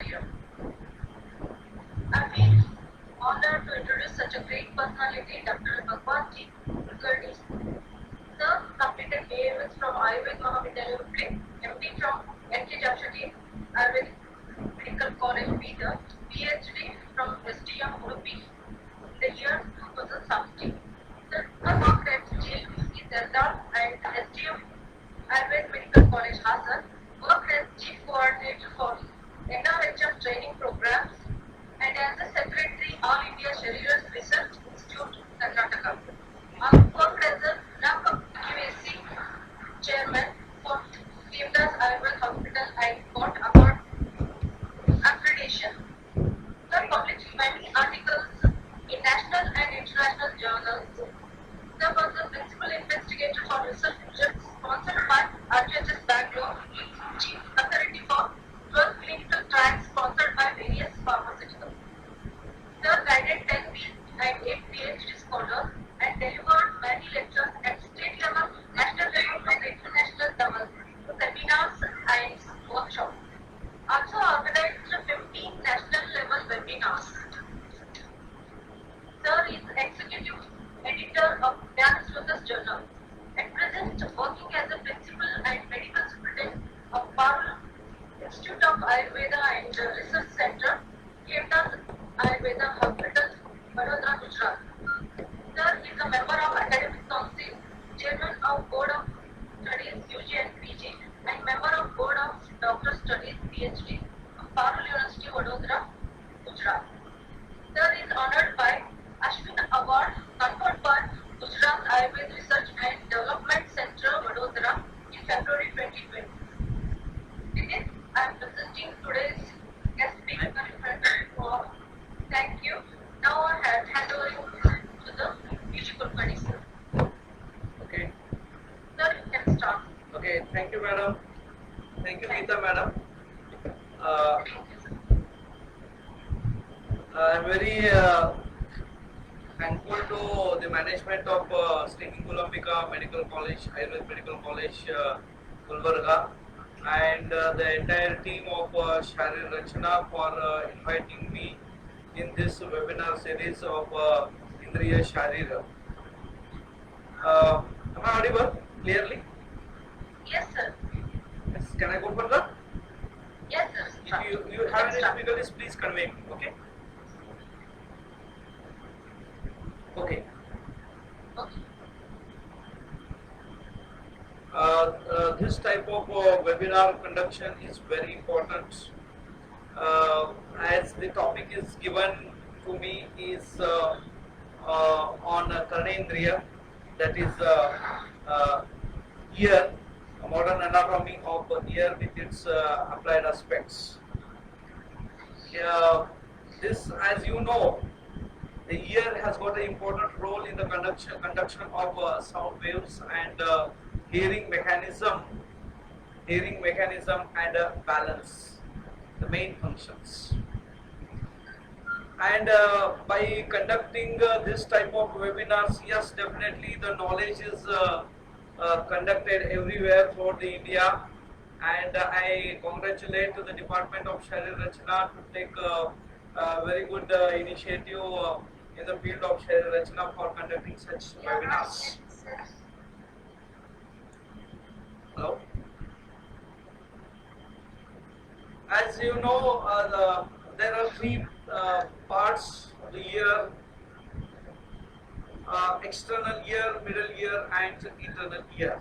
here. I'm being honored to introduce such a great personality, Dr. Kulkarni. Sir completed AMS from Ayurveda Mahavidyalaya Utricle, MD from NK Jamshedpur Ayurvedic Medical College, Bidar, PhD from STM Udupi in the year 2017. Sir worked at JUC Dardar and STM Ayurvedic Medical College, Hassan, worked as Chief Coordinator for NRHM training programs and as a Secretary All India Shariras Research Institute, Karnataka. Worked as a NACA QAC Chairman for Devdas Ayurveda Hospital and got award accreditation. Sir published many articles in national and international journals. Sir was the principal investigator for research projects sponsored by RHS Bangalore, chief authority for 12 clinical trials sponsored by various pharmaceuticals. Sir guided 10 and 8 PhD scholars and delivered many lectures at state level, national level, and international level, seminars and workshops. Also organized 15 national level webinars. Sir is executive editor of Glands Journal and present working as a principal and medical superintendent of Parul Institute of Ayurveda and Research Center, Devdas Ayurveda Hospital, Vadodara, Gujarat. Sir is a member of Academic Council, Chairman of Board of Studies UG and PG, and member of Board of Doctor Studies PhD of Parul University, Vadodara, Gujarat. Sir is honored by Ashwin Award conferred by Gujarat Ayurveda Research and Development Center, Vadodara, in February 2020. With this, I am presenting today's guest speaker in front of you all. Thank you. Now I hand over to the Utricle, sir. Okay. Sir, you can start. Okay. Thank you, madam. Thank you, Geeta, madam. I'm very thankful to the management of Sri Kulkarni Medical College, Ayurveda Medical College, Gulbarga, and the entire team of Sharir Rachana for inviting me in this webinar series of Indriya Sharir. Am I audible clearly? Yes, sir. Yes. Can I go further? Yes, sir. If you have any difficulties, please convey me. Okay. Okay. Okay. This type of webinar conduction is very important, as the topic is given to me is on Karnendriya, that is ear, a modern anatomy of ear with its applied aspects. This, as you know, the ear has got an important role in the conduction of sound waves and hearing mechanism and balance, the main functions. And by conducting this type of webinars, yes, definitely the knowledge is conducted everywhere throughout the India, and I congratulate the Department of Sharir Rachana to take a very good initiative in the field of Sharir Rachana for conducting such webinars. Hello. As you know, there are three parts of the ear: external ear, middle ear, and internal ear.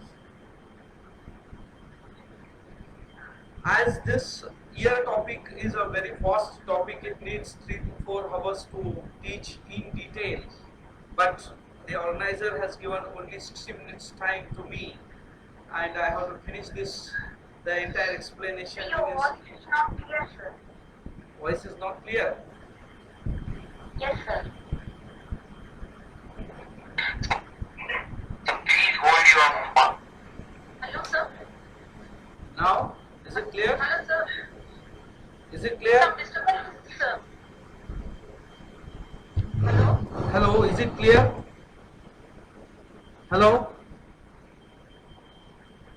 As this ear topic is a very vast topic, it needs 3 to 4 hours to teach in detail. But the organizer has given only 60 minutes time to me, and I have to finish the entire explanation. Your voice is not clear, sir. Voice is not clear. Yes, sir. Hello, sir. Now, is it clear? Hello, sir. Is it clear? Some disturbance, sir. Hello. Hello, is it clear? Hello?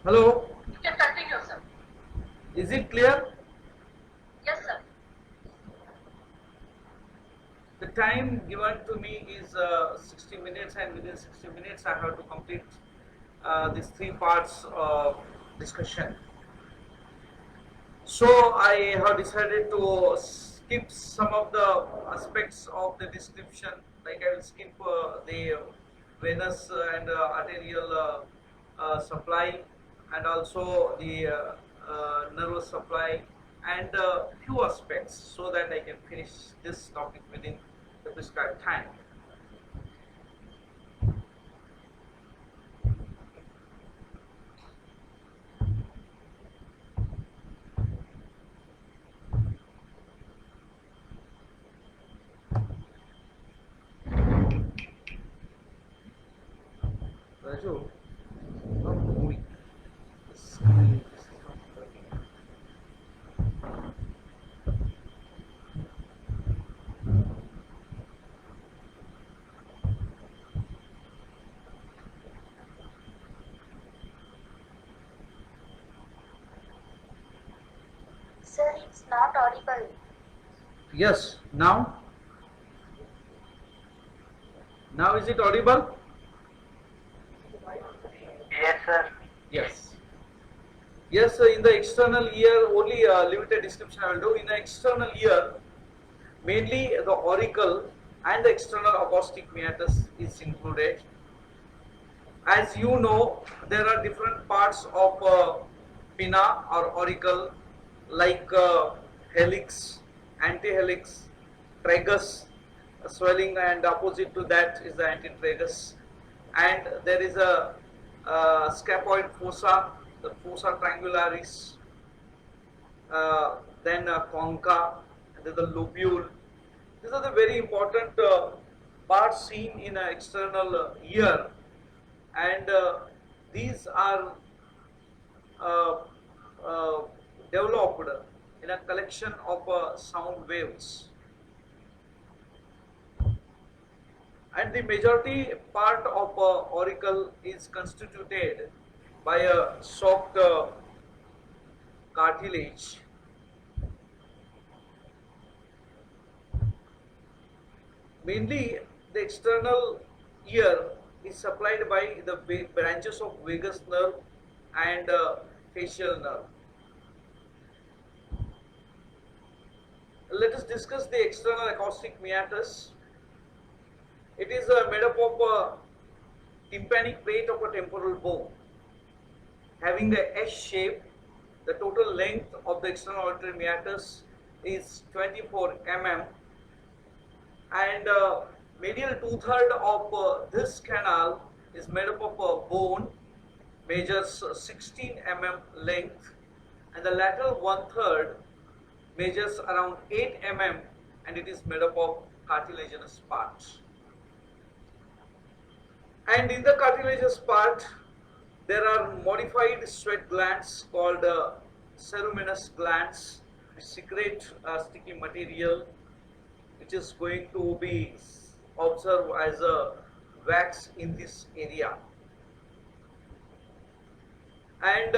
Hello? You can continue, sir. Is it clear? Yes, sir. The time given to me is 60 minutes, and within 60 minutes I have to complete these three parts of discussion. So I have decided to skip some of the aspects of the description, like I will skip the venous and arterial supply, and also the nervous supply, and few aspects, so that I can finish this topic within the prescribed time. Raju, not moving. The screen is not working. Sir, it's not audible. Yes, now? Now is it audible? Yes, sir. Yes. Yes, in the external ear, only limited description I will do. In the external ear, mainly the auricle and the external acoustic meatus is included. As you know, there are different parts of pinna or auricle, like helix, antihelix, tragus, swelling, and opposite to that is the antitragus. And there is a scapoid fossa, the fossa triangularis, then concha, and then the lobule. These are the very important parts seen in an external ear, and these are uh, developed in a collection of sound waves. And the majority part of auricle is constituted by a soft cartilage. Mainly the external ear is supplied by the branches of vagus nerve and facial nerve. Let us discuss the external acoustic meatus. It is made up of a tympanic plate of a temporal bone, having a S shape. The total length of the external auditory meatus is 24 mm, and medial 2/3 of this canal is made up of a bone, measures 16 mm length, and the lateral 1/3 measures around 8 mm, and it is made up of cartilaginous parts. And in the cartilaginous part, there are modified sweat glands called ceruminous glands, which secrete sticky material, which is going to be observed as a wax in this area. And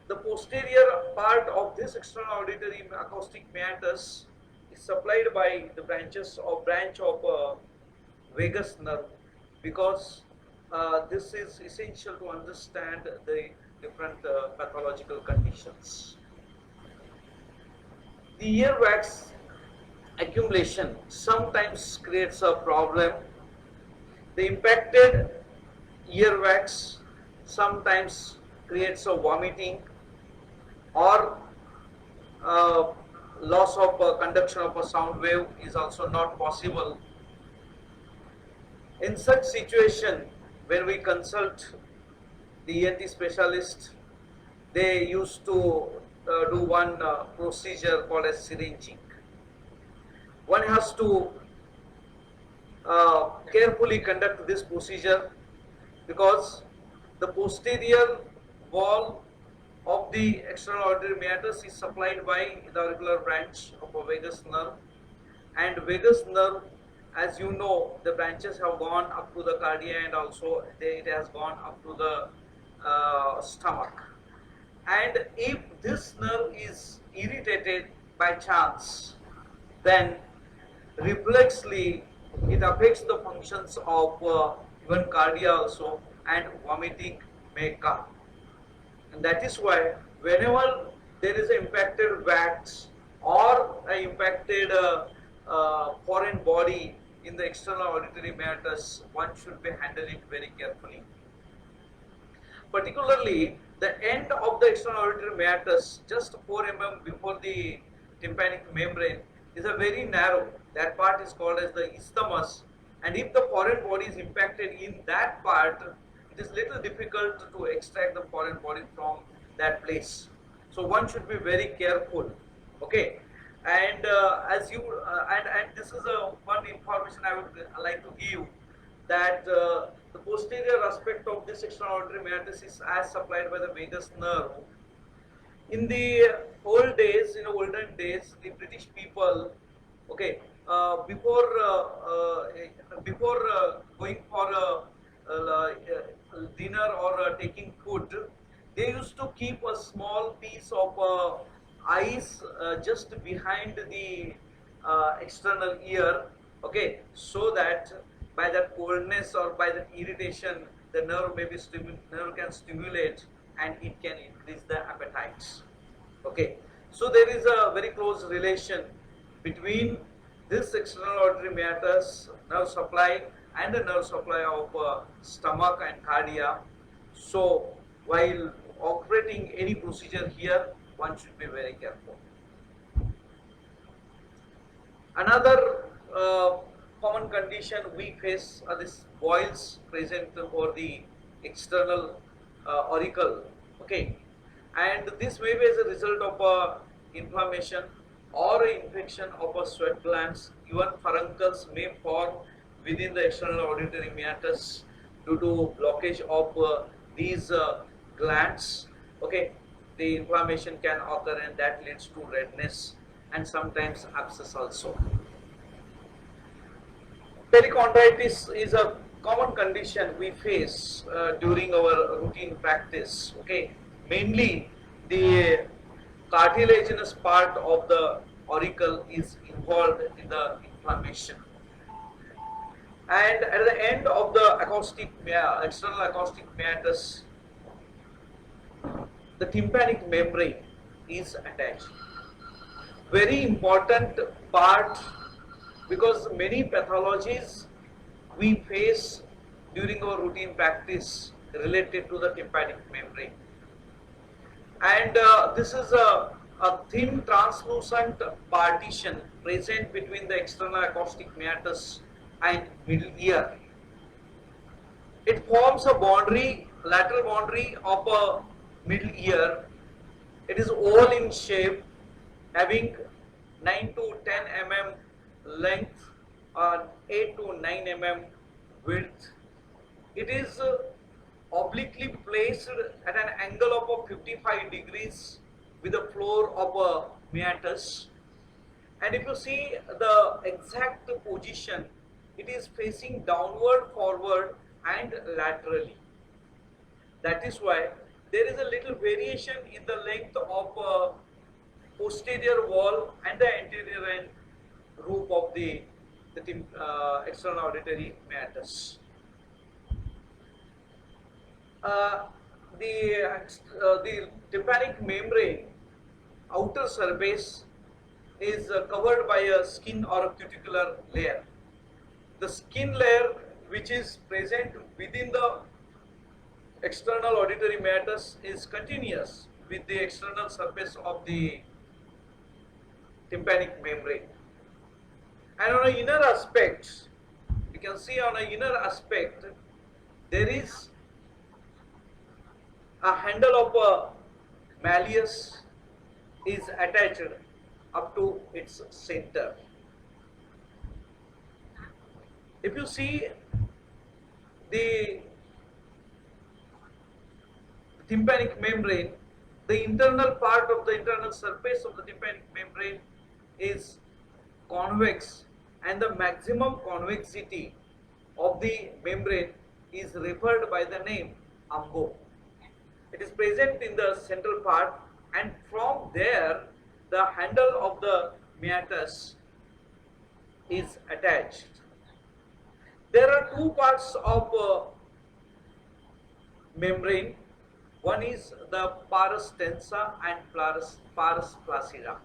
the posterior part of this external auditory acoustic meatus is supplied by the branch of vagus nerve, because this is essential to understand the different pathological conditions. The earwax accumulation sometimes creates a problem. The impacted earwax sometimes creates a vomiting or loss of conduction of a sound wave is also not possible. In such situation, when we consult the ENT specialist, they used to do one procedure called as syringing. One has to carefully conduct this procedure, because the posterior wall of the external auditory meatus is supplied by the auricular branch of a vagus nerve, and vagus nerve, as you know, the branches have gone up to the cardia, and also it has gone up to the stomach. And if this nerve is irritated by chance, then reflexly it affects the functions of even cardia also, and vomiting may come. And that is why whenever there is an impacted wax or an impacted foreign body in the external auditory meatus, one should be handling it very carefully. Particularly the end of the external auditory meatus, just 4 mm before the tympanic membrane, is a very narrow. That part is called as the isthmus, and if the foreign body is impacted in that part, it is little difficult to extract the foreign body from that place. So one should be very careful. Okay, and as you and this is one information I would like to give, that the posterior aspect of this external auditory meatus is as supplied by the vagus nerve. In the old days, in olden days, the British people, okay, before going for dinner or taking food, they used to keep a small piece of ice just behind the external ear, okay, so that by that coldness or by that irritation, the nerve nerve can stimulate and it can increase the appetites. Okay, so there is a very close relation between this external auditory meatus nerve supply and the nerve supply of stomach and cardia. So while operating any procedure here, one should be very careful. Another common condition we face are these boils present over the external auricle. Okay, and this may be as a result of inflammation or infection of a sweat glands. Even furuncles may form within the external auditory meatus due to blockage of these glands. Okay, the inflammation can occur and that leads to redness and sometimes abscess also. Perichondritis is a common condition we face during our routine practice. Okay, mainly the cartilaginous part of the auricle is involved in the inflammation, and at the end of the external acoustic meatus, the tympanic membrane is attached. Very important part, because many pathologies we face during our routine practice related to the tympanic membrane, and this is a thin translucent partition present between the external acoustic meatus and middle ear. It forms a boundary, lateral boundary of a middle ear. It is oval in shape, having 9 to 10 mm length and 8 to 9 mm width. It is obliquely placed at an angle of 55 degrees with the floor of a meatus, and if you see the exact position, it is facing downward, forward and laterally. That is why there is a little variation in the length of posterior wall and the anterior end roof of the external auditory meatus. The tympanic membrane outer surface is covered by a skin or a cuticular layer. The skin layer which is present within the external auditory meatus is continuous with the external surface of the tympanic membrane. And on the inner aspect, you can see on the inner aspect there is a handle of a malleus is attached up to its center. If you see the tympanic membrane, the internal part of the internal surface of the tympanic membrane is convex, and the maximum convexity of the membrane is referred by the name umbo. It is present in the central part, and from there the handle of the meatus is attached. There are two parts of membrane. One is the pars tensa and pars flaccida.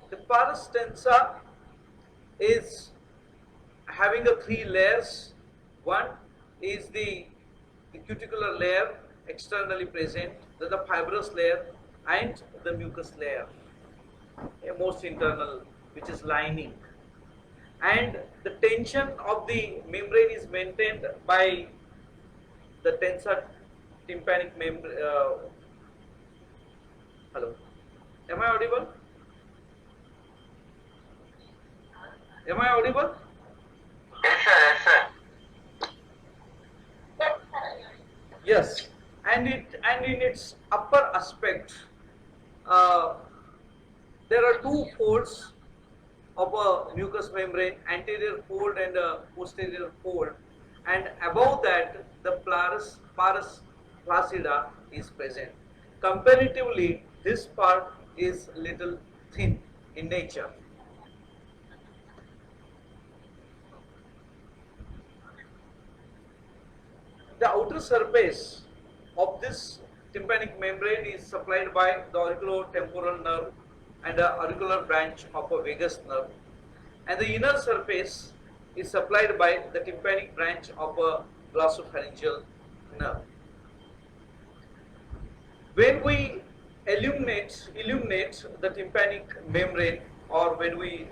The pars tensa is having a three layers. One is the cuticular layer externally present, then the fibrous layer and the mucous layer, a most internal, which is lining. And the tension of the membrane is maintained by the tensor tympanic membrane. Hello, am I audible? Am I audible? Yes, sir. Yes, sir. Yes, and in its upper aspect, there are two folds of a mucous membrane, anterior fold and a posterior fold, and above that the pars flaccida is present. Comparatively, this part is little thin in nature. The outer surface of this tympanic membrane is supplied by the auriculotemporal nerve and the auricular branch of a vagus nerve, and the inner surface is supplied by the tympanic branch of a glossopharyngeal nerve. When we illuminate the tympanic membrane, or when we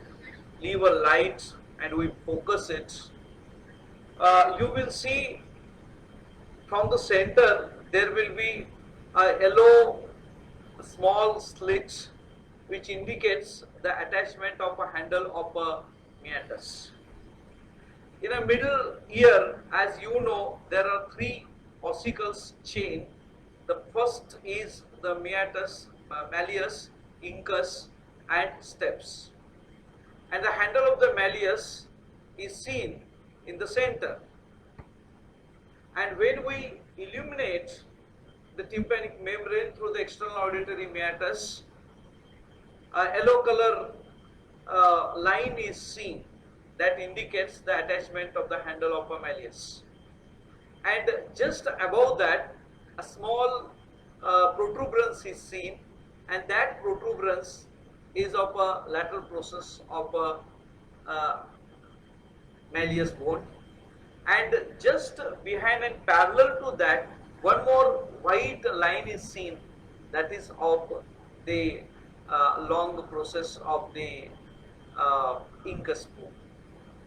leave a light and we focus it, you will see from the center there will be a yellow small slit which indicates the attachment of a handle of a meatus. In a middle ear, as you know, there are three ossicles chain. The first is the meatus, malleus, incus and steps. And the handle of the malleus is seen in the center. And when we illuminate the tympanic membrane through the external auditory meatus, a yellow color line is seen that indicates the attachment of the handle of a malleus. And just above that, a small protuberance is seen, and that protuberance is of a lateral process of a malleus bone. And just behind and parallel to that, one more white line is seen, that is of the long process of the incus bone.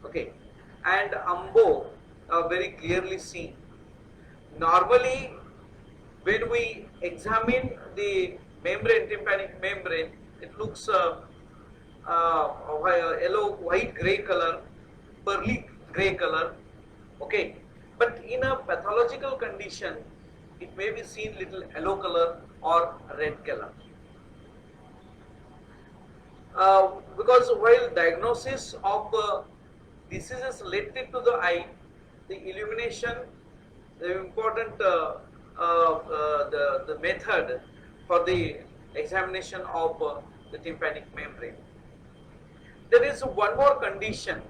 Okay, and umbo very clearly seen. Normally, when we examine the membrane, tympanic membrane, it looks yellow, white, gray color, pearly gray color. Okay, but in a pathological condition, it may be seen little yellow color or red color. Because while diagnosis of diseases related to the eye, the illumination, the important the method for the examination of the tympanic membrane. There is one more condition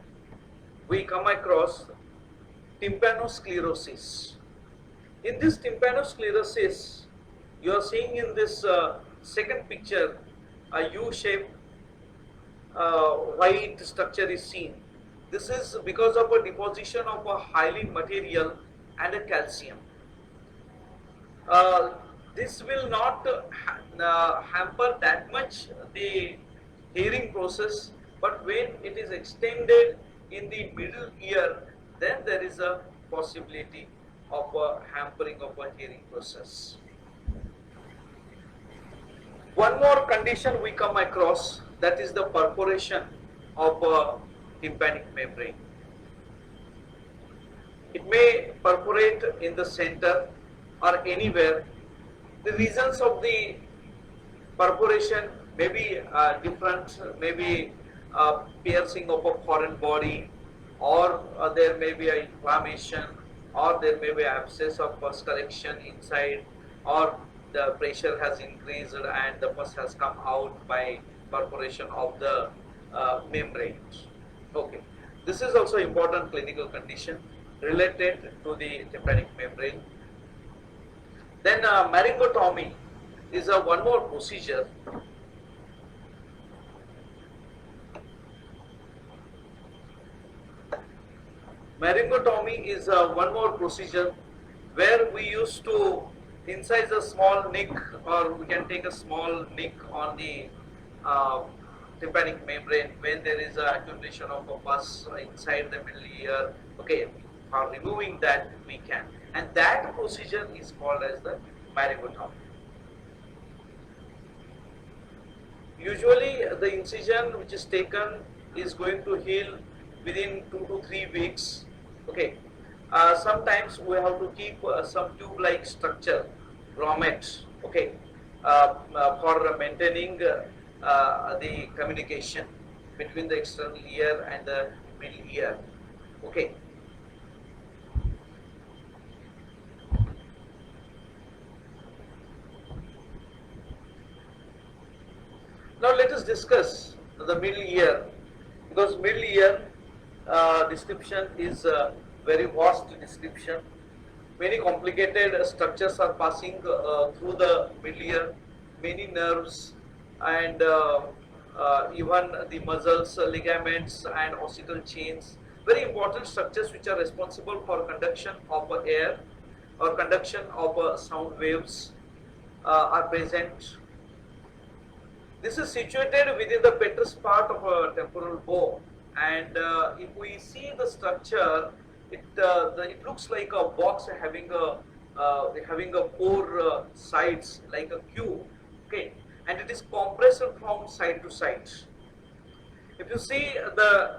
we come across, tympanosclerosis. In this tympanosclerosis, you are seeing in this second picture a U-shaped white structure is seen. This is because of a deposition of a hyaline material and a calcium. This will not hamper that much the hearing process, but when it is extended in the middle ear, then there is a possibility of a hampering of a hearing process. One more condition we come across, that is the perforation of a tympanic membrane. It may perforate in the center or anywhere. The reasons of the perforation may be different, maybe piercing of a foreign body, or there may be an inflammation, or there may be abscess of pus collection inside, or the pressure has increased and the pus has come out by perforation of the membrane. Okay, this is also important clinical condition related to the tympanic membrane. Then maringotomy is a one more procedure. Maringotomy is one more procedure where we used to incise a small nick, or we can take a small nick on the uh, tympanic membrane when there is a accumulation of a pus inside the middle ear. Okay, for removing that we can, and that procedure is called as the maringotomy. Usually, the incision which is taken is going to heal within 2 to 3 weeks. Okay. Sometimes we have to keep some tube-like structure, grommet. Okay, for maintaining the communication between the external ear and the middle ear. Okay. Now let us discuss the middle ear, because middle ear description is a very vast description. Many complicated structures are passing through the middle ear, many nerves, and even the muscles, ligaments, and ossical chains. Very important structures which are responsible for conduction of air or conduction of sound waves are present. This is situated within the petrous part of a temporal bone, and if we see the structure, it looks like a box having a four sides like a cube. Okay, and it is compressed from side to side. If you see the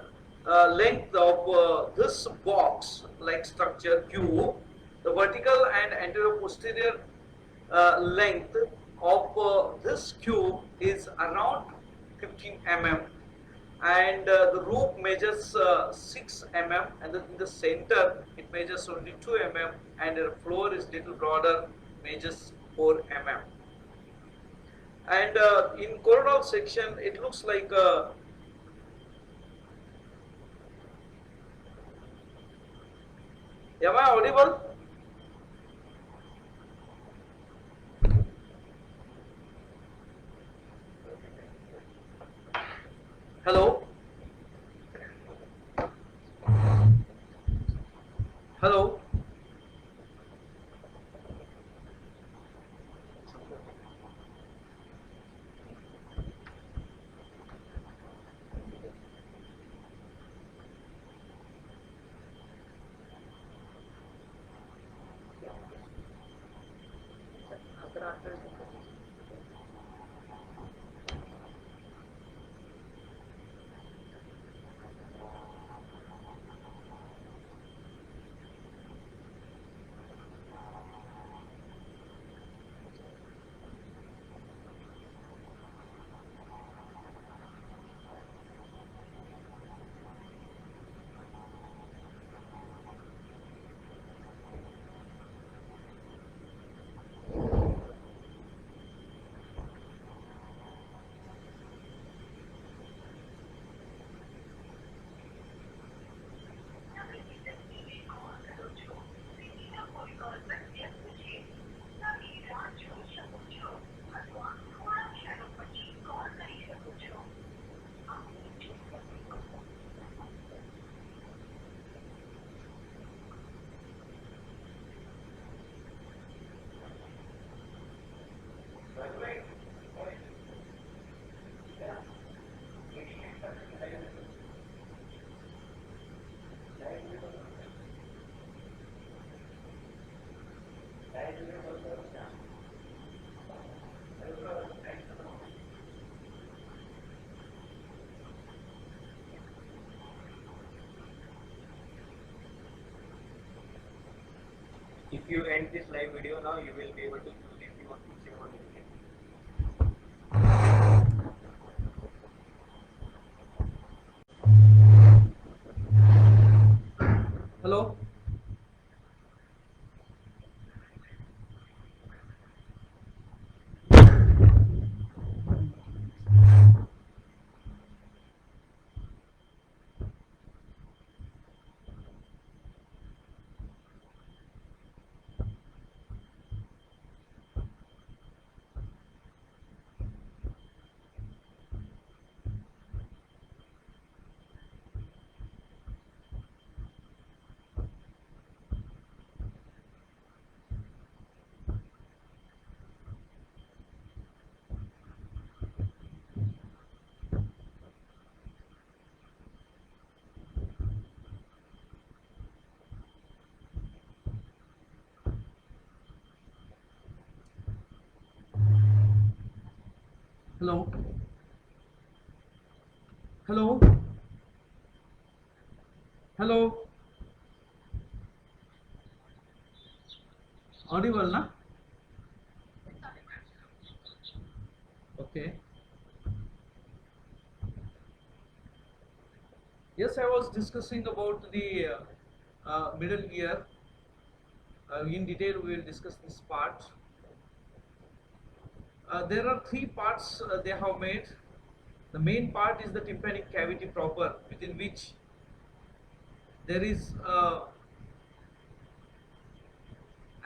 length of this box like structure cube, the vertical and anterior posterior length of this cube is around 15 mm, and the roof measures 6 mm, and in the center it measures only 2 mm, and the floor is little broader, measures 4 mm. And in coronal section it looks like a am I audible? Hello? Hello? If you end this live video now, you will be able to choose if you want to save or delete. Hello? Hello? Hello? Hello? Audible, na? Okay. Yes, I was discussing about the middle ear. In detail, we will discuss this part. There are three parts they have made. The main part is the tympanic cavity proper, within which there is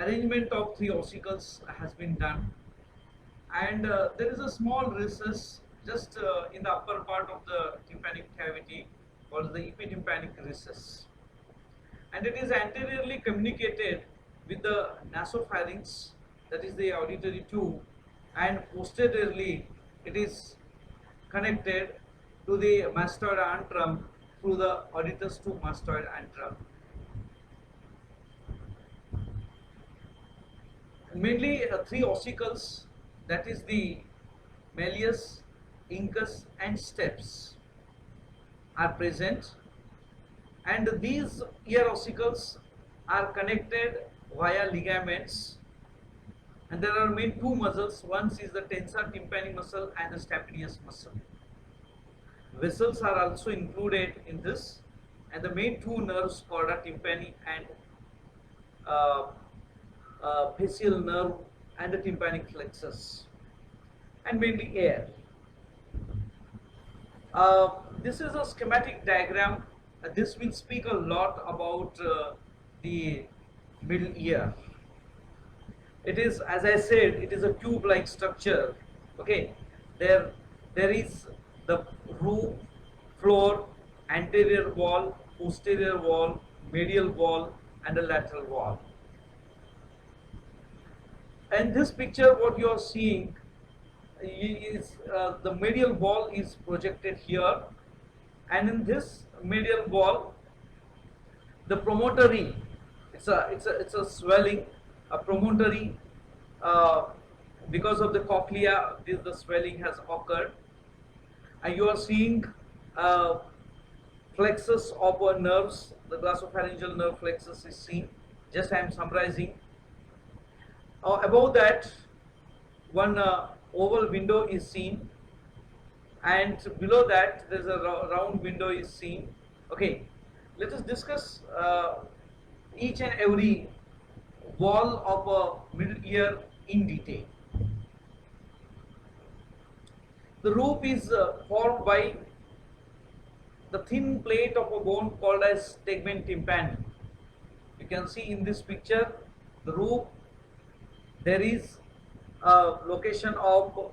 arrangement of three ossicles has been done, and there is a small recess just in the upper part of the tympanic cavity called the epitympanic recess, and it is anteriorly communicated with the nasopharynx, that is the auditory tube, and posteriorly it is connected to the mastoid antrum through the auditus to mastoid antrum. Mainly three ossicles, that is the malleus, incus and steps are present, and these ear ossicles are connected via ligaments, and there are main two muscles. One is the tensor tympani muscle and the stapedius muscle. Vessels are also included in this, and the main two nerves, cauda tympani and facial nerve and the tympanic plexus, and mainly air. This is a schematic diagram. This will speak a lot about the middle ear. It is, as I said, it is a tube-like structure. Okay, there is the roof, floor, anterior wall, posterior wall, medial wall, and a lateral wall. And this picture, what you are seeing is the medial wall is projected here, and in this medial wall, the promontory, it's a swelling, a promontory, because of the cochlea, the swelling has occurred, and you are seeing plexus of nerves. The glossopharyngeal nerve plexus is seen. Just I am summarizing. Above that, one oval window is seen, and below that there is a round window is seen. Okay, let us discuss each and every wall of a middle ear in detail. The roof is formed by the thin plate of a bone called as tegmen tympani. You can see in this picture the roof. There is a location of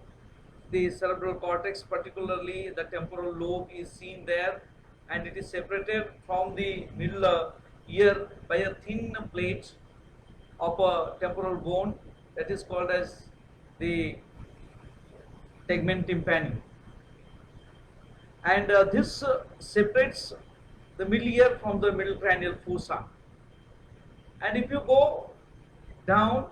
the cerebral cortex, particularly the temporal lobe is seen there, and it is separated from the middle ear by a thin plate of a temporal bone that is called as the tegmen tympani, and this separates the middle ear from the middle cranial fossa. And if you go down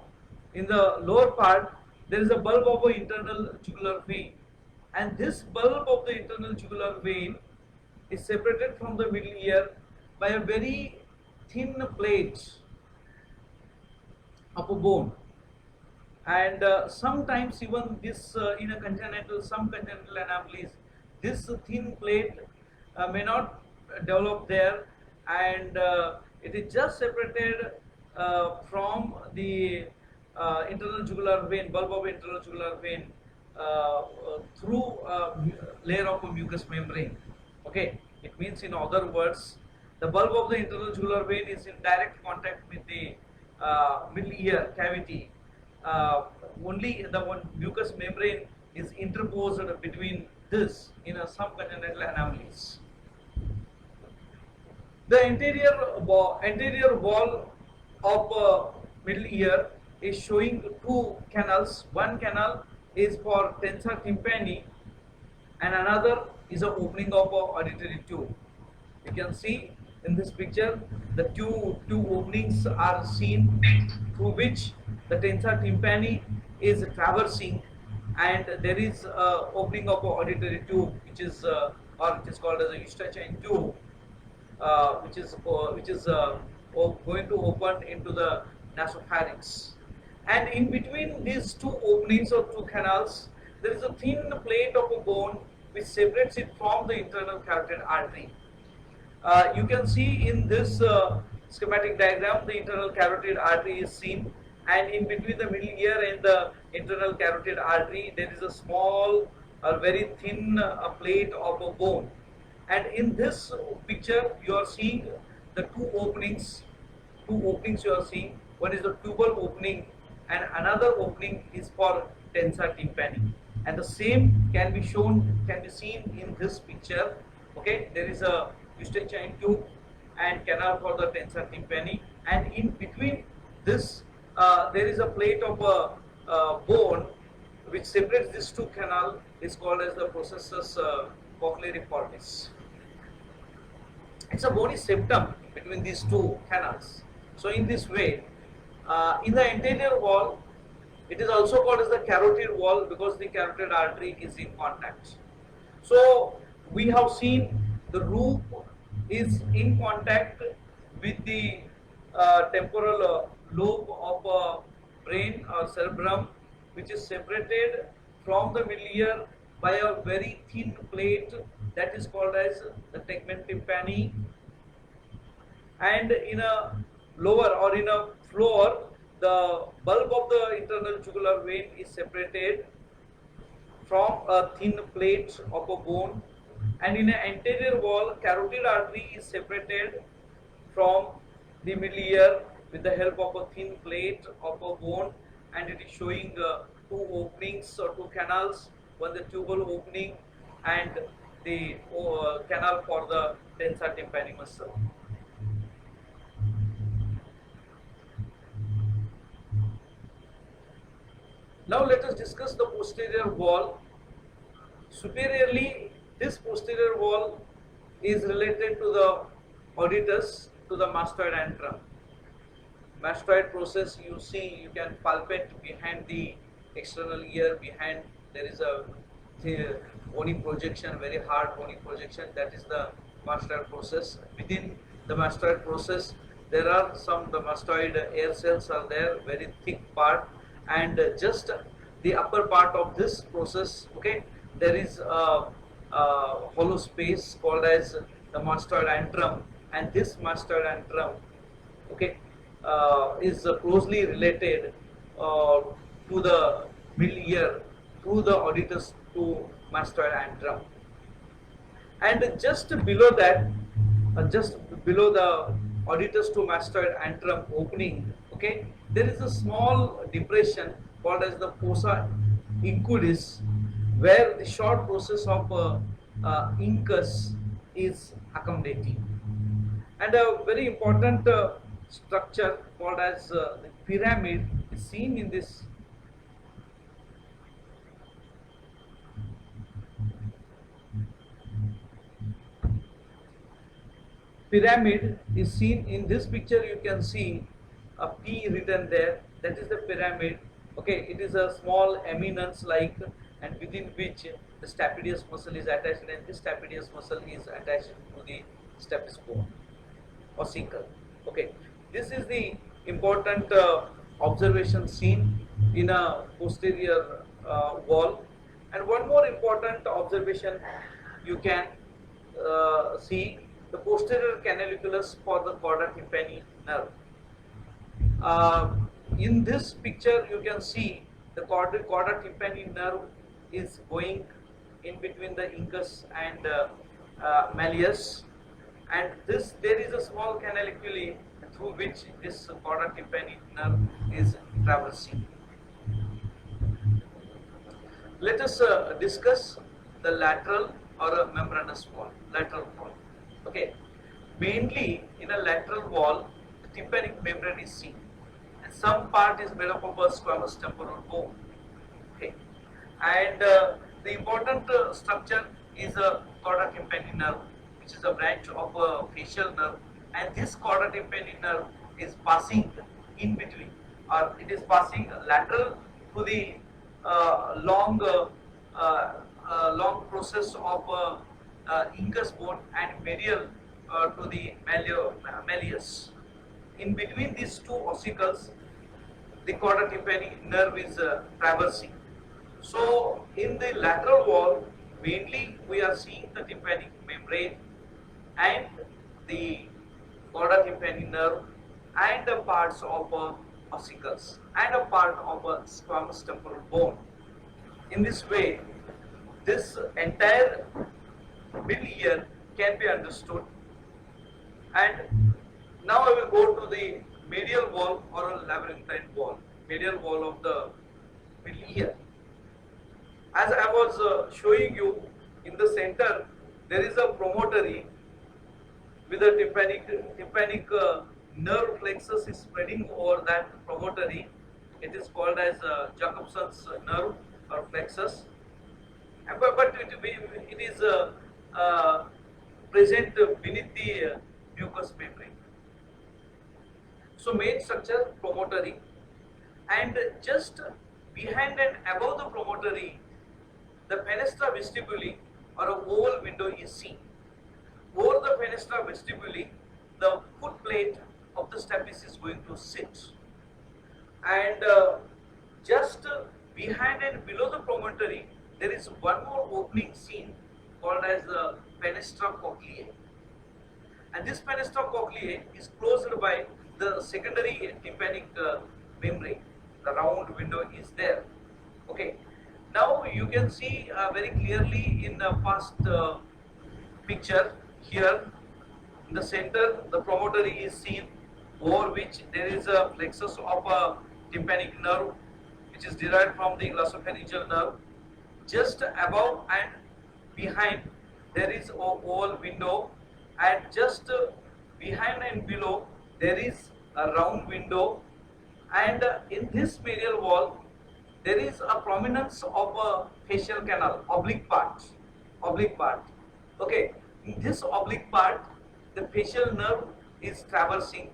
in the lower part, there is a bulb of the internal jugular vein, and this bulb of the internal jugular vein is separated from the middle ear by a very thin plate of a bone. And sometimes even this in a congenital, some congenital anomalies, this thin plate may not develop there, and it is just separated from the internal jugular vein, bulb of internal jugular vein, through a layer of a mucous membrane. Okay, it means, in other words, the bulb of the internal jugular vein is in direct contact with the middle ear cavity. Only the one mucous membrane is interposed between this in some congenital anomalies. The anterior wall of middle ear is showing two canals. One canal is for tensor tympani, and another is an opening of a auditory tube. You can see in this picture the two openings are seen through which the tensor tympani is traversing, and there is opening of a auditory tube, which is or it is called as a Eustachian tube, going to open into the nasopharynx. And in between these two openings or two canals, there is a thin plate of a bone which separates it from the internal carotid artery. You can see in this schematic diagram, the internal carotid artery is seen, and in between the middle ear and the internal carotid artery, there is a small or very thin plate of a bone. And in this picture, you are seeing the two openings you are seeing. One is the tubal opening, and another opening is for tensor tympani. And the same can be seen in this picture. Okay, there is a Eustachian tube and canal for the tensor tympani, and in between this there is a plate of a bone which separates these two canal, is called as the processus cochleariformis. It's a bony septum between these two canals. So in this way, in the anterior wall, it is also called as the carotid wall because the carotid artery is in contact. So we have seen the roof is in contact with the temporal lobe of brain or cerebrum, which is separated from the middle ear by a very thin plate that is called as the tegmen tympani. And in a lower or in a floor, the bulb of the internal jugular vein is separated from a thin plate of a bone, and in an anterior wall, carotid artery is separated from the middle ear with the help of a thin plate of a bone, and it is showing two openings or two canals, one the tubal opening and the canal for the tensor tympani muscle. Now let us discuss the posterior wall. Superiorly, this posterior wall is related to the auditus, to the mastoid antrum. Mastoid process, you see, you can palpate behind the external ear, behind there is a bony projection, very hard bony projection, that is the mastoid process. Within the mastoid process, there are the mastoid air cells are there, very thick part, and just the upper part of this process, okay, there is a hollow space called as the mastoid antrum, and this mastoid antrum, okay, is closely related to the middle ear through the auditus to mastoid antrum. And just below that, just below the auditus to mastoid antrum opening, okay, there is a small depression called as the fossa incudis, where the short process of incus is accommodating. And a very important structure called as the pyramid is seen in this. Pyramid is seen in this picture. You can see a P written there, that is the pyramid. Okay, it is a small eminence like, and within which the stapedius muscle is attached, and this stapedius muscle is attached to the stapes bone or cecal. Okay, this is the important observation seen in a posterior wall. And one more important observation you can see, the posterior canaliculus for the chorda tympani nerve. In this picture, you can see the chorda tympani nerve is going in between the incus and malleus, and there is a small canaliculi through which this chorda tympani nerve is traversing. Let us discuss the lateral or a membranous wall, lateral wall. Okay, mainly in a lateral wall, the tympanic membrane is seen, and some part is made up of a squamous temporal bone. Okay, and the important structure is a chorda tympani nerve, which is a branch of a facial nerve, and this chorda tympani nerve is passing in between, or it is passing lateral to the long long process of incus bone and medial to the malleus. In between these two ossicles, the chorda tympani nerve is traversing. So in the lateral wall, mainly we are seeing the tympanic membrane and the chorda tympani nerve and the parts of ossicles and a part of a squamous temporal bone. In this way, this entire middle ear can be understood. And now I will go to the medial wall or a labyrinthine wall, medial wall of the middle ear. As I was showing you, in the center there is a promontory with a tympanic nerve plexus is spreading over that promontory. It is called as Jacobson's nerve or plexus. But it is present beneath the mucous membrane. So main structure promontory, and just behind and above the promontory, the fenestra vestibuli or a oval window is seen. Over the fenestra vestibuli, the foot plate of the stapes is going to sit, and just behind and below the promontory, there is one more opening seen called as the fenestra cochleae, and this fenestra cochleae is closed by the secondary tympanic membrane. The round window is there. Okay. Now you can see very clearly in the first picture here, in the center the promontory is seen, over which there is a plexus of a tympanic nerve which is derived from the glossopharyngeal nerve. Just above and behind there is a oval window, and just behind and below there is a round window, and in this medial wall there is a prominence of a facial canal, oblique part. Okay, in this oblique part, the facial nerve is traversing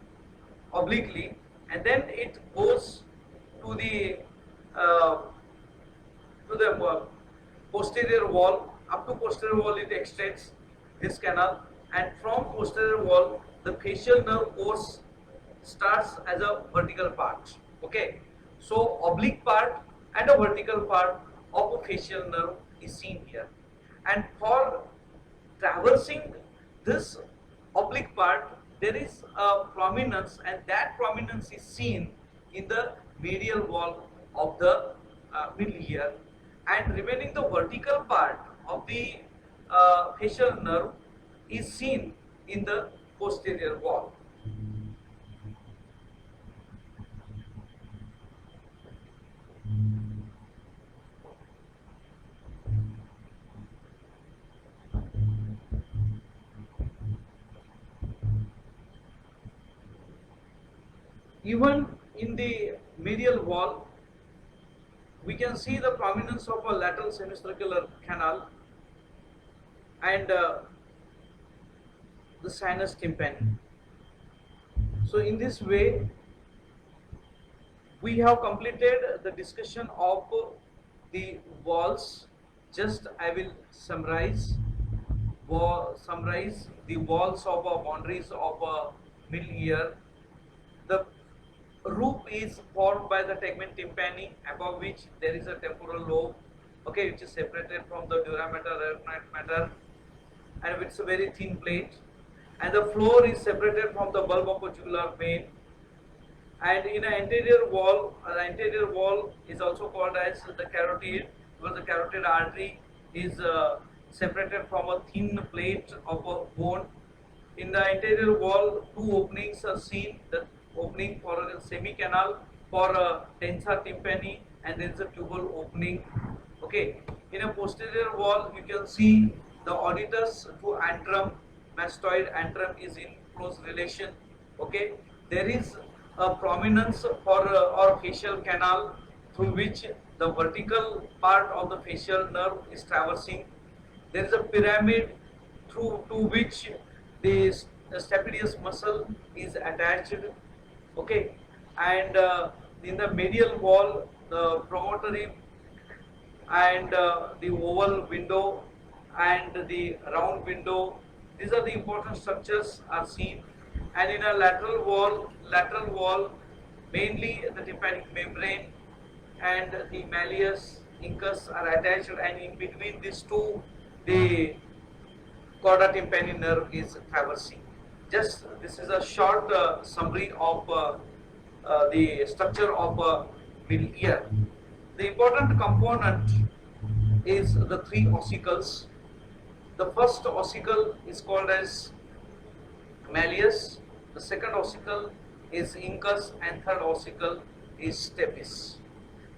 obliquely, and then it goes to the posterior wall. Up to posterior wall it extends this canal, and from posterior wall the facial nerve course starts as a vertical part. Okay, so oblique part and a vertical part of a facial nerve is seen here, and for traversing this oblique part there is a prominence, and that prominence is seen in the medial wall of the middle ear, and remaining the vertical part of the facial nerve is seen in the posterior wall. Even in the medial wall, we can see the prominence of a lateral semicircular canal and the sinus tympani. So in this way, we have completed the discussion of the walls. Just I will summarize the walls of boundaries of middle ear. The roof is formed by the tegment tympani, above which there is a temporal lobe, okay, which is separated from the dura mater, arachnoid mater, and it's a very thin plate, and the floor is separated from the bulb of a jugular vein. And in an anterior wall, the anterior wall is also called as the carotid, because the carotid artery is separated from a thin plate of a bone. In the anterior wall, two openings are seen, the opening for a semi-canal for a tensor tympani, and there is a tubal opening. Okay. In a posterior wall, you can see the auditus to antrum, mastoid antrum is in close relation. Okay. There is a prominence for or facial canal through which the vertical part of the facial nerve is traversing. There is a pyramid through to which the stapedius muscle is attached. Okay, and in the medial wall, the promontory and the oval window and the round window. These are the important structures are seen. And in a lateral wall, mainly the tympanic membrane and the malleus incus are attached, and in between these two, the chorda tympani nerve is traversing. Just this is a short summary of the structure of middle ear. The important component is the three ossicles. The first ossicle is called as malleus, the second ossicle is incus, and third ossicle is stapes.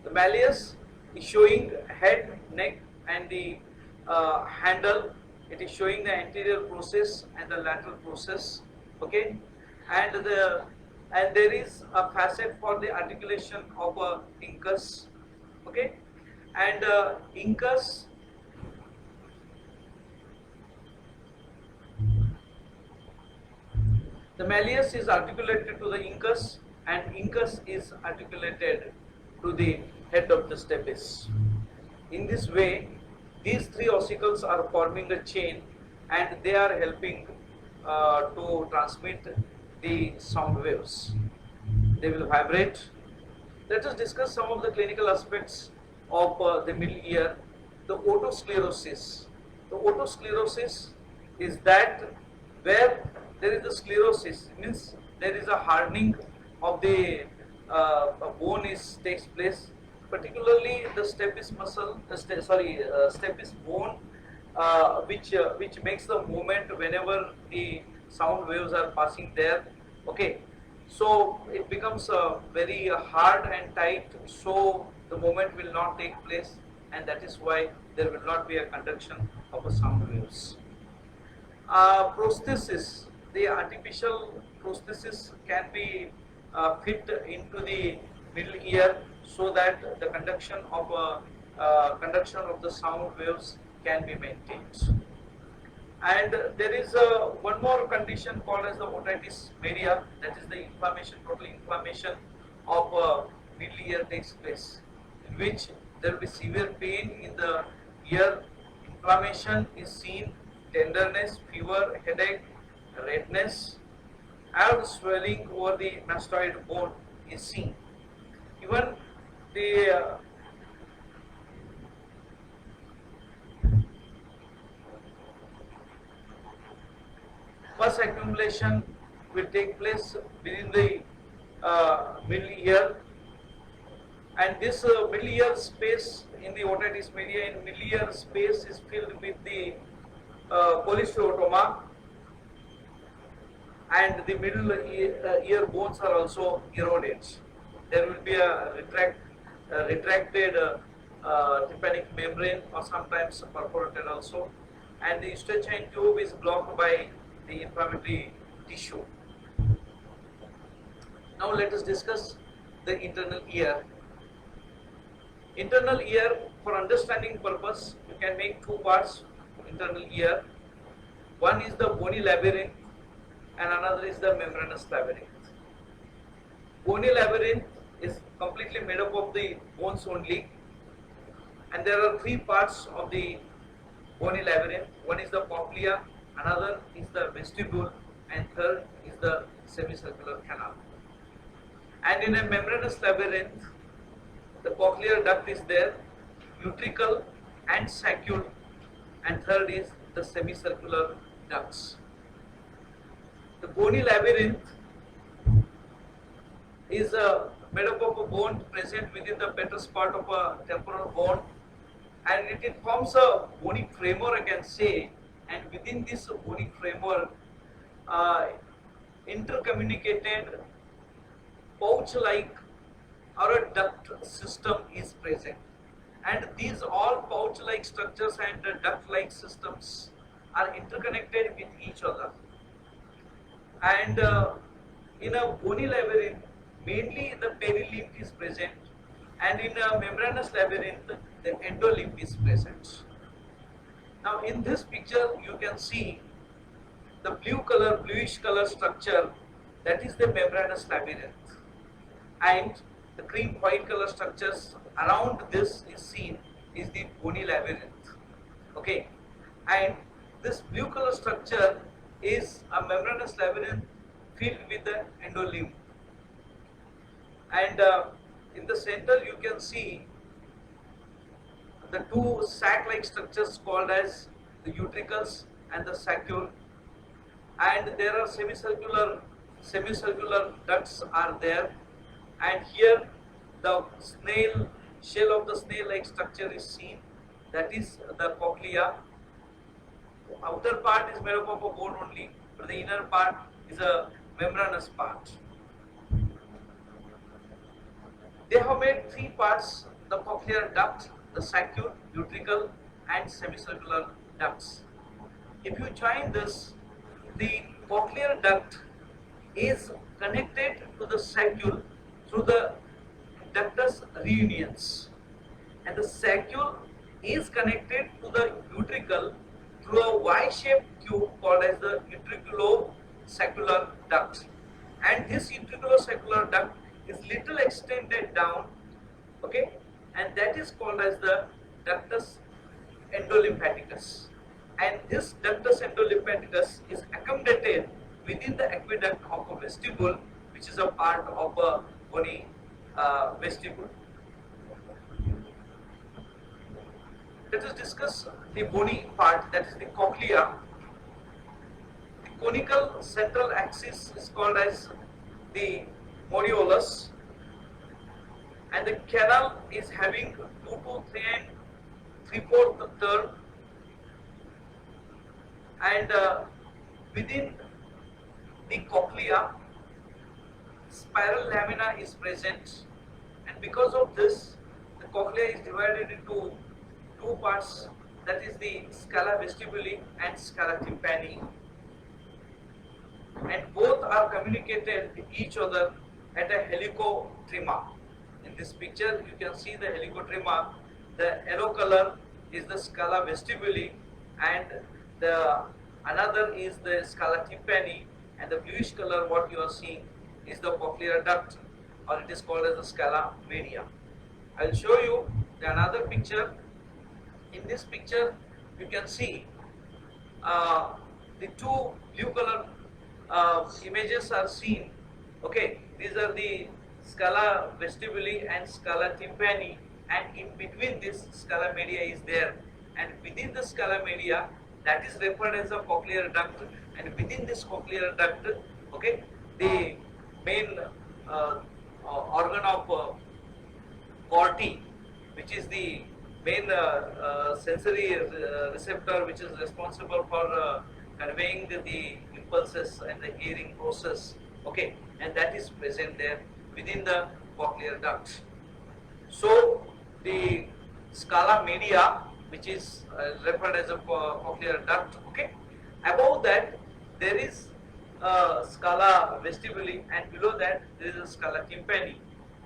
The malleus is showing head, neck, and the handle. It is showing the anterior process and the lateral process. Okay, and there is a facet for the articulation of a incus. Okay, and incus the malleus is articulated to the incus, and incus is articulated to the head of the stapes. In this way, these three ossicles are forming a chain, and they are helping to transmit the sound waves. They will vibrate. Let us discuss some of the clinical aspects of the middle ear. The otosclerosis. The otosclerosis is that where there is a sclerosis, means there is a hardening of the bone takes place, particularly the stapes muscle, stapes bone, which makes the movement whenever the sound waves are passing there. Okay, so it becomes very hard and tight, so the movement will not take place, and that is why there will not be a conduction of the sound waves. Prosthesis. The artificial prosthesis can be fit into the middle ear so that the conduction of the sound waves can be maintained. And there is one more condition called as the otitis media, that is the inflammation, total inflammation of middle ear takes place, in which there will be severe pain in the ear. Inflammation is seen, tenderness, fever, headache, redness, and swelling over the mastoid bone is seen. Even the pus accumulation will take place within the middle ear, and this middle ear space in the otitis media, in middle ear space is filled with the polysteatoma, and the middle ear bones are also eroded. There will be a retracted tympanic membrane, or sometimes perforated also, and the eustachian tube is blocked by the inflammatory tissue. Now let us discuss the internal ear. Internal ear, for understanding purpose, you can make two parts. Internal ear. One is the bony labyrinth, and another is the membranous labyrinth. Bony labyrinth is completely made up of the bones only, and there are three parts of the bony labyrinth. One is the cochlea, another is the vestibule, and third is the semicircular canal. And in a membranous labyrinth, the cochlear duct is there, utricle and saccule, and third is the semicircular ducts. The bony labyrinth is made up of a bone present within the petrous part of a temporal bone, and it forms a bony framework, I can say, and within this bony framework, intercommunicated pouch-like or a duct system is present, and these all pouch-like structures and duct-like systems are interconnected with each other. And in a bony labyrinth, mainly the perilymph is present, and in a membranous labyrinth, the endolymph is present. Now in this picture, you can see the bluish color structure, that is the membranous labyrinth, and the cream white color structures around this is seen, is the bony labyrinth. Okay, and this blue color structure is a membranous labyrinth filled with the endolimb. And in the center you can see the two sac-like structures called as the utricles and the saccule, and there are semicircular ducts are there, and here the shell of the snail-like structure is seen, that is the cochlea. Outer part is made up of a bone only, but the inner part is a membranous part. They have made three parts: the cochlear duct, the saccule, utricle, and semicircular ducts. If you join this, the cochlear duct is connected to the saccule through the ductus reunions, and the saccule is connected to the utricle through a Y-shaped tube called as the utriculo-saccular duct. And this utriculo-saccular duct is little extended down, okay, and that is called as the ductus endolymphaticus. And this ductus endolymphaticus is accommodated within the aqueduct of a vestibule, which is a part of a bony vestibule. Let us discuss the bony part, that is the cochlea. The conical central axis is called as the modiolus, and the canal is having 2 to 3 and 3/4 third, and within the cochlea spiral lamina is present, and because of this the cochlea is divided into two parts, that is the scala vestibuli and scala tympani, and both are communicated with each other at a helicotrema. In this picture you can see the helicotrema. The yellow color is the scala vestibuli, and the another is the scala tympani, and the bluish color what you are seeing is the cochlear duct, or it is called as the scala media. I will show you another picture. In this picture you can see the two blue color images are seen. Okay, these are the scala vestibuli and scala tympani, and in between this scala media is there, and within the scala media, that is referred as a cochlear duct, and within this cochlear duct, okay, the main organ of Corti, which is the main sensory receptor which is responsible for conveying the impulses and the hearing process, okay, and that is present there within the cochlear duct. So the scala media, which is referred as a cochlear duct, okay, above that there is scala vestibuli, and below that there is a scala tympani,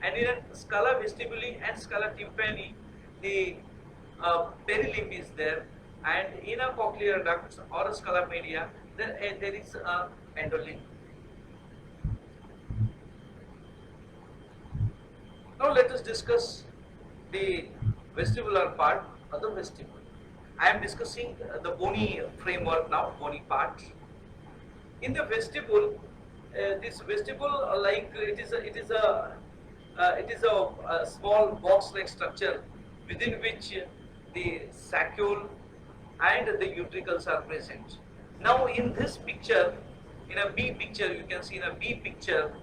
and in a scala vestibuli and scala tympani the perilimb is there, and in a cochlear duct or a scala media there is a endolimb. Now let us discuss the vestibular part of the vestibule. I am discussing the bony framework now, bony part. In the vestibule, this vestibule, like it is a small box-like structure within which the saccule and the utricles are present. Now in this picture, in a B picture, you can see in a B picture,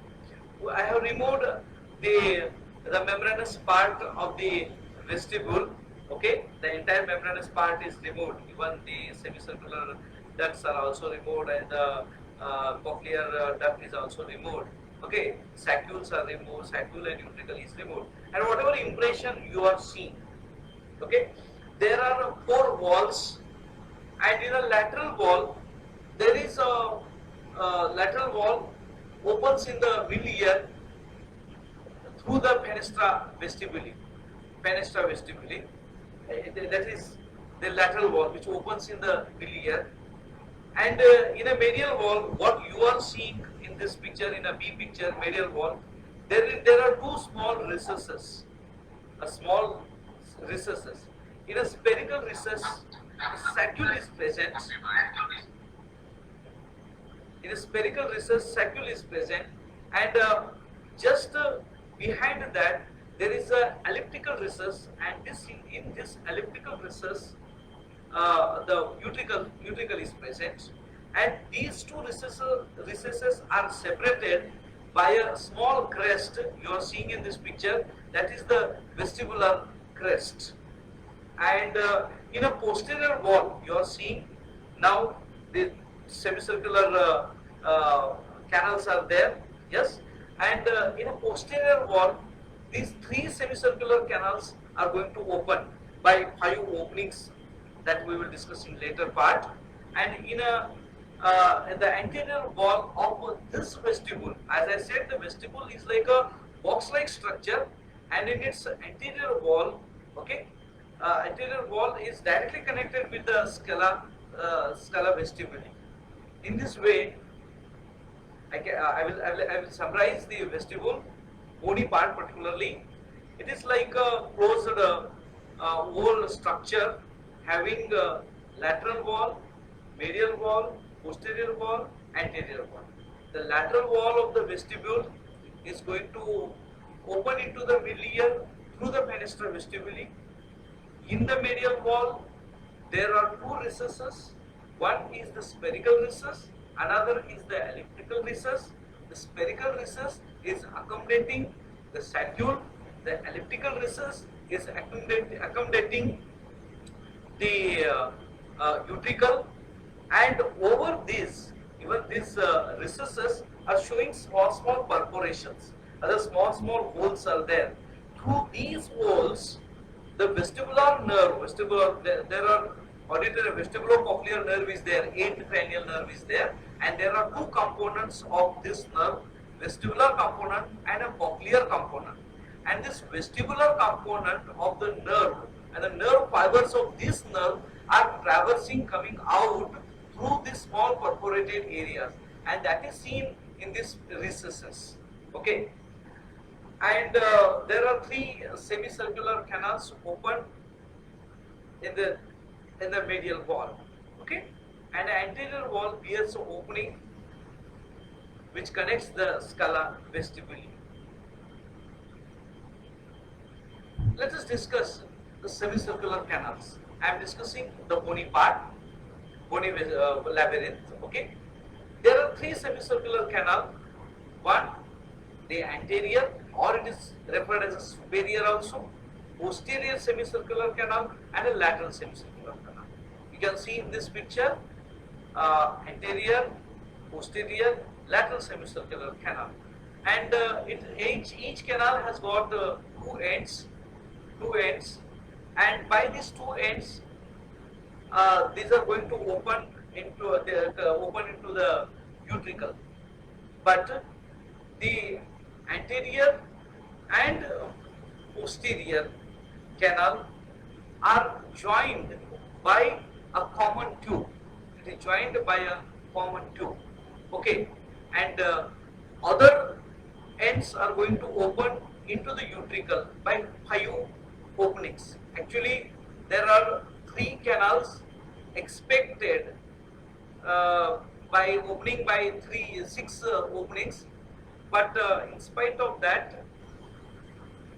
I have removed the membranous part of the vestibule. Okay, the entire membranous part is removed. Even the semicircular ducts are also removed, and the cochlear duct is also removed. Okay, saccules are removed, saccule and utricle is removed, and whatever impression you are seeing. Okay, there are 4 walls, and in a lateral wall there is a lateral wall opens in the middle ear through the fenestra vestibuli. Fenestra vestibuli, that is the lateral wall which opens in the middle ear, and in a medial wall, what you are seeing in this picture, in a B picture, medial wall, there are 2 small recesses, small recesses. In a spherical recess, the saccule is present. In a spherical recess, saccule is present, and just behind that there is a elliptical recess, and in this elliptical recess, the utricle is present, and these two recesses are separated by a small crest. You are seeing in this picture, that is the vestibular crest. And in a posterior wall, you are seeing now the semicircular canals are there, yes, and in a posterior wall, these three semicircular canals are going to open by 5 openings that we will discuss in later part. And in the anterior wall of this vestibule, as I said, the vestibule is like a box-like structure, and in its anterior wall, okay, anterior wall is directly connected with the scala vestibuli. In this way, I will summarize the vestibule, bony part particularly. It is like a closed wall structure having lateral wall, medial wall, posterior wall, anterior wall. The lateral wall of the vestibule is going to open into the middle ear through the fenestra vestibuli. In the medial wall, there are 2 recesses. One is the spherical recess, another is the elliptical recess. The spherical recess is accommodating the saccule, the elliptical recess is accommodating the utricle, and over this, even these recesses are showing small perforations. Other small holes are there. Through these holes, the vestibular nerve, there are auditory vestibulocochlear nerve is there, 8th cranial nerve is there, and there are 2 components of this nerve, vestibular component and a cochlear component. And this vestibular component of the nerve and the nerve fibers of this nerve are traversing, coming out through these small perforated areas, and that is seen in these recesses. Okay, and there are 3 semicircular canals open in the medial wall. Okay, and the anterior wall bears an opening which connects the scala vestibuli. Let us discuss the semicircular canals. I am discussing the bony part, bony labyrinth. Okay, there are 3 semicircular canal. One, the anterior, or it is referred as a superior also, posterior semicircular canal, and a lateral semicircular canal. You can see in this picture, anterior, posterior, lateral semicircular canal, and each canal has got 2 ends, and by these 2 ends, these are going to open into the utricle. But the anterior and posterior canal are joined by a common tube. It is joined by a common tube. Okay, and other ends are going to open into the utricle by 5 openings. Actually, there are 3 canals expected by opening by 6 openings, but in spite of that,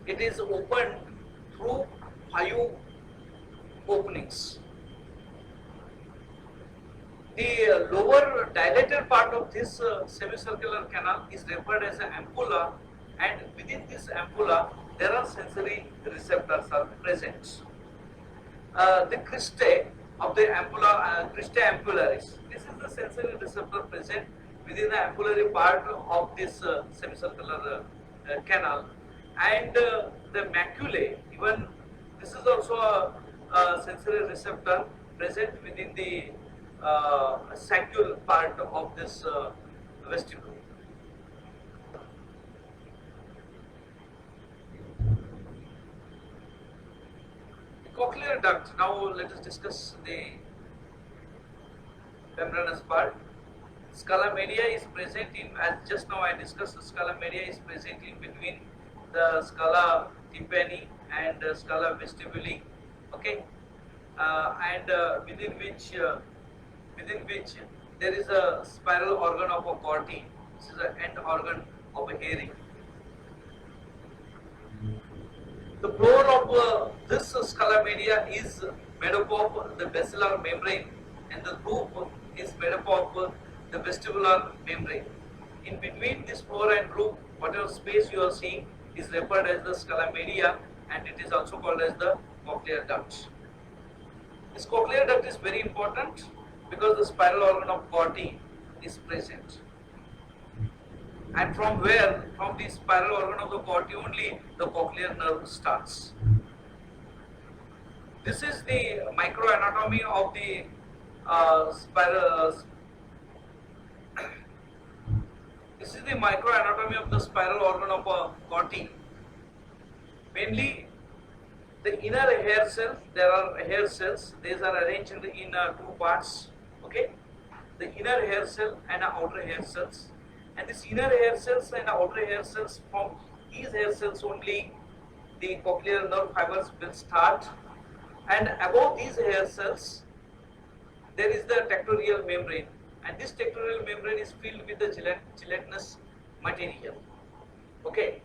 it is opened through 5 openings. The lower dilated part of this semicircular canal is referred as an ampulla, and within this ampulla there are sensory receptors are present. The cristae of the ampulla, cristae ampullaris, this is the sensory receptor present within the ampullary part of this semicircular canal, and the maculae, even this is also a sensory receptor present within the saccule part of this vestibule. Cochlear duct. Now let us discuss the membranous part. Scala media is present in, as just now I discussed, the scala media is present in between the scala tympani and the scala vestibuli. Okay, and within which there is a spiral organ of a corti. This is an end organ of a hearing. The floor of this Skullomania is made up of the basilar membrane, and the roof is made up of the vestibular membrane. In between this floor and roof, whatever space you are seeing is referred as the Skullomania, and it is also called as the cochlear duct. This cochlear duct is very important because the spiral organ of corti is present. And from where? From the spiral organ of the corti only the cochlear nerve starts. This is the microanatomy of the spiral. This is the microanatomy of the spiral organ of a corti. Mainly, the inner hair cells. There are hair cells. These are arranged in two parts. Okay, the inner hair cell and outer hair cells. And these inner hair cells and outer hair cells, from these hair cells only the cochlear nerve fibers will start, and above these hair cells there is the tectorial membrane, and this tectorial membrane is filled with the gelatinous material. Okay,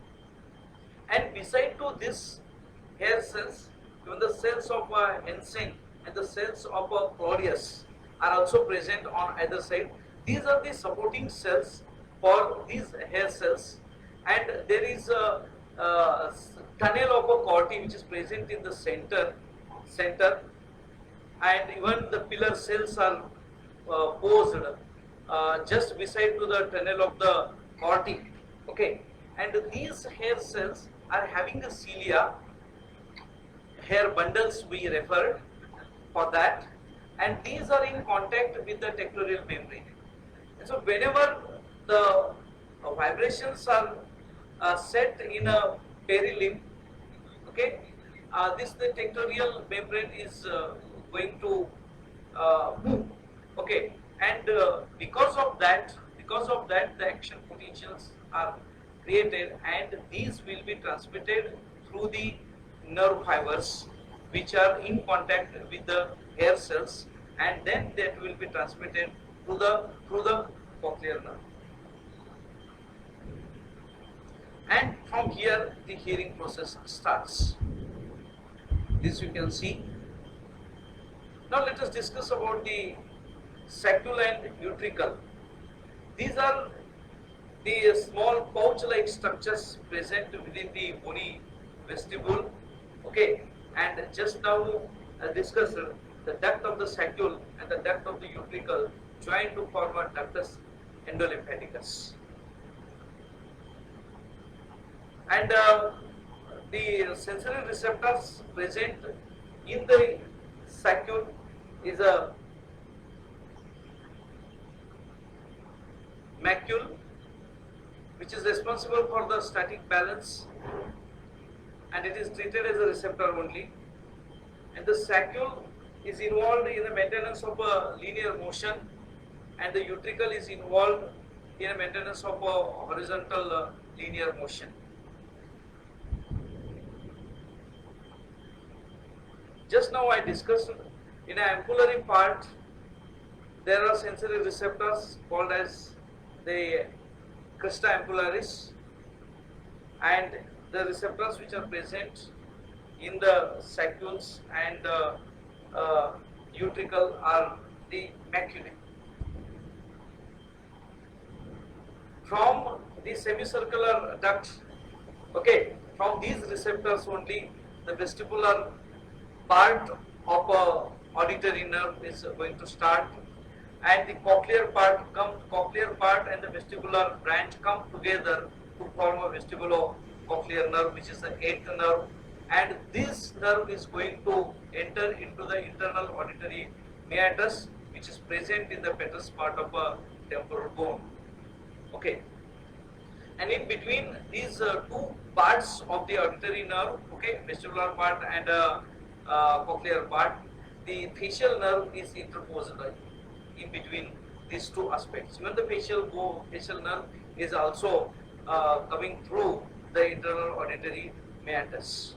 and beside to this hair cells, even the cells of ensign and the cells of Claudius are also present on either side. These are the supporting cells for these hair cells, and there is a tunnel of a corti which is present in the center, and even the pillar cells are posed just beside to the tunnel of the corti. Okay, and these hair cells are having a cilia, hair bundles we referred for that, and these are in contact with the tectorial membrane. And so whenever the vibrations are set in a perilimb, okay, the tectorial membrane is going to move, okay, and because of that the action potentials are created, and these will be transmitted through the nerve fibers which are in contact with the hair cells, and then that will be transmitted through the cochlear nerve. And from here the hearing process starts. This you can see. Now let us discuss about the saccule and utricle. These are the small pouch-like structures present within the bony vestibule. Okay, and just now discussed the duct of the saccule and the duct of the utricle join to form a ductus endolymphaticus. And the sensory receptors present in the saccule is a macule, which is responsible for the static balance, and it is treated as a receptor only. And the saccule is involved in the maintenance of a linear motion, and the utricle is involved in the maintenance of a horizontal linear motion. Just now I discussed in an ampullary part there are sensory receptors called as the crista ampullaris, and the receptors which are present in the saccules and utricle are the maculae. From the semicircular duct, okay, from these receptors only the vestibular part of a auditory nerve is going to start, and the cochlear part and the vestibular branch come together to form a vestibulo-cochlear nerve, which is the eighth nerve, and this nerve is going to enter into the internal auditory meatus, which is present in the petrous part of a temporal bone. Okay, and in between these two parts of the auditory nerve, okay, vestibular part and cochlear part, the facial nerve is interposed in between these two aspects. Even the facial nerve is also coming through the internal auditory meatus.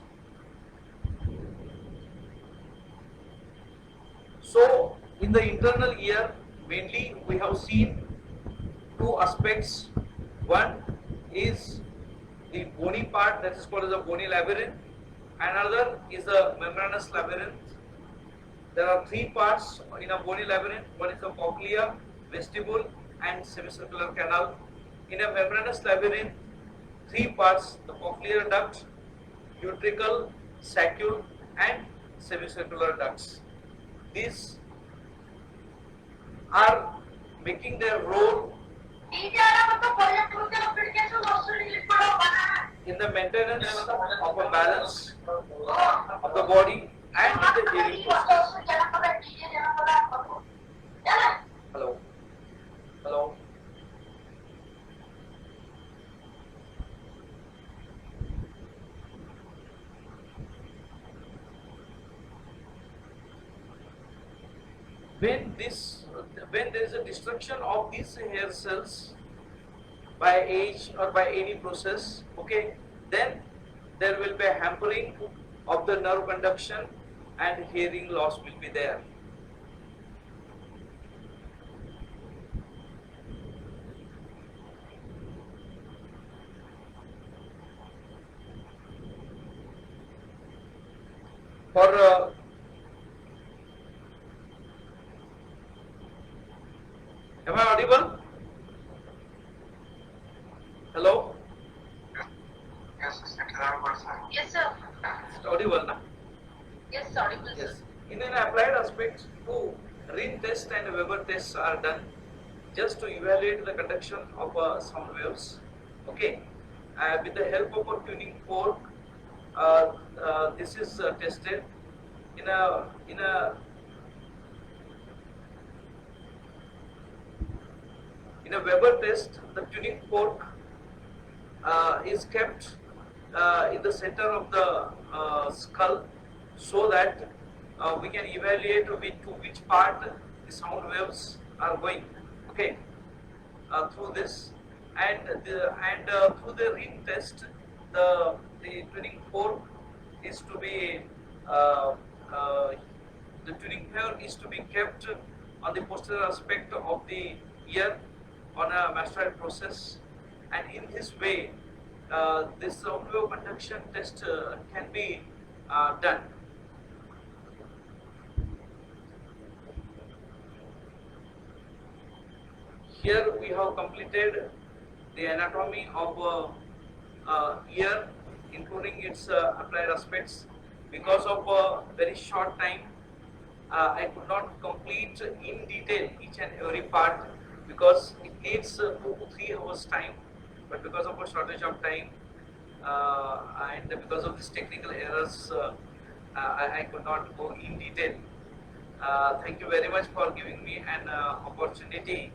So in the internal ear, mainly we have seen two aspects. One is the bony part, that is called as the bony labyrinth. Another is the membranous labyrinth. There are three parts in a bony labyrinth. One is the cochlea, vestibule, and semicircular canal. In a membranous labyrinth, three parts: the cochlear duct, utricle, saccule, and semicircular ducts. These are making their role in the maintenance of a balance of the body and in the hearing process. Hello. Hello. When there is a destruction of these hair cells by age or by any process, okay, then there will be a hampering of the nerve conduction and hearing loss will be there. For am I audible? Hello? Yes, sir. Yes, sir. It's audible, na? Yes, audible, sir. Yes. In an applied aspect, two Ring test and Weber tests are done just to evaluate the conduction of sound waves. Okay. With the help of a tuning fork, this is tested in a Weber test. The tuning fork is kept in the center of the skull, so that we can evaluate to which part the sound waves are going. Okay, through this and through the ring test, the tuning fork is to be the tuning fork is to be kept on the posterior aspect of the ear on a mastoid process, and in this way this sound wave conduction test can be done. Here we have completed the anatomy of ear, including its applied aspects. Because of a very short time, I could not complete in detail each and every part, because it needs 2 to 3 hours time. But because of a shortage of time and because of these technical errors, I could not go in detail. Thank you very much for giving me an opportunity.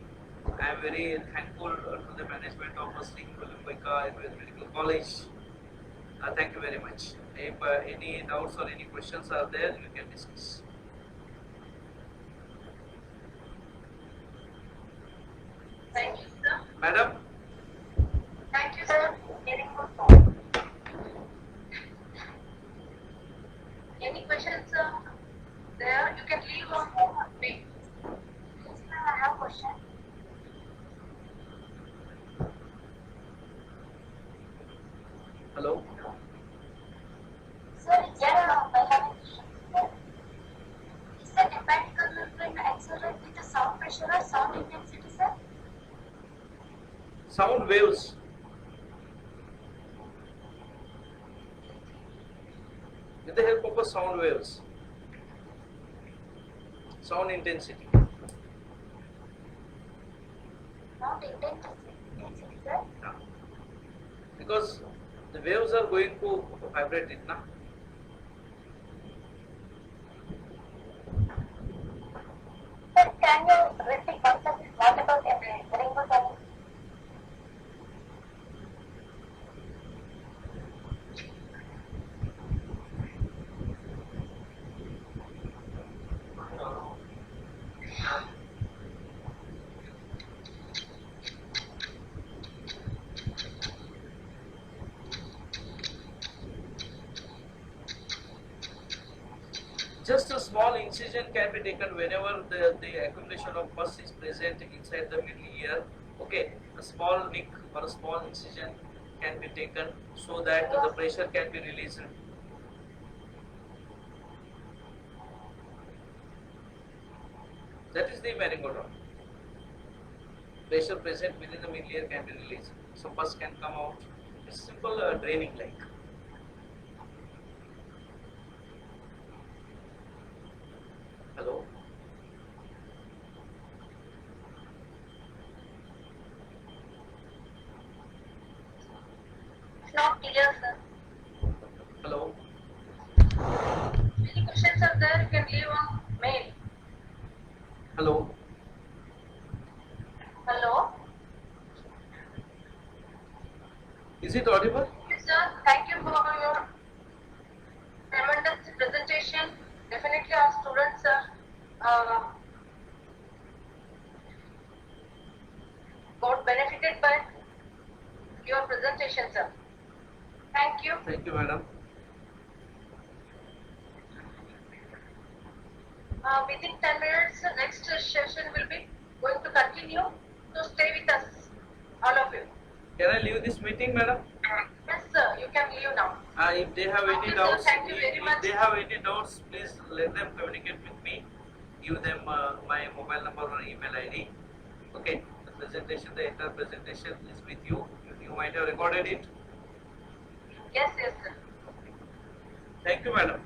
I am very thankful to the management of Skullomania Medical College. Thank you very much. If any doubts or any questions are there, you can discuss. Thank you, sir. Madam? Thank you, sir. Any questions, sir? There, you can leave on me. Yes, sir, I have a question. Hello? Sir, yes, I have a question. Is the mechanical membrane accelerate with the sound pressure or sound intensity, sir? Sound waves. With the help of a sound waves. Sound intensity. Sound intensity, sir? Yeah. Because the waves are going to vibrate it, na? Sir, can you repeat once again what about the rainbow tunnel? Just a small incision can be taken whenever the accumulation of pus is present inside the middle ear. Okay, a small nick or a small incision can be taken so that the pressure can be released. That is the merry-go-round. Pressure present within the middle ear can be released. So pus can come out. It's simple draining like. Hello? It's not clear, sir. Hello? Any questions are there, you can leave on mail. Hello? Hello? Is it audible? Yes, sir. Thank you for your tremendous presentation. Definitely our students got benefited by your presentation, sir. Thank you. Thank you, madam. Within 10 minutes, next session will be going to continue. So stay with us, all of you. Can I leave this meeting, madam? Yes, sir. You can leave now. If they have any Okay, sir. doubts, Thank you very if much. they have any doubts, please let them communicate with me. Give them my mobile number or email ID. Okay, the presentation, the entire presentation is with you. You might have recorded it. Yes, yes, sir. Thank you, madam.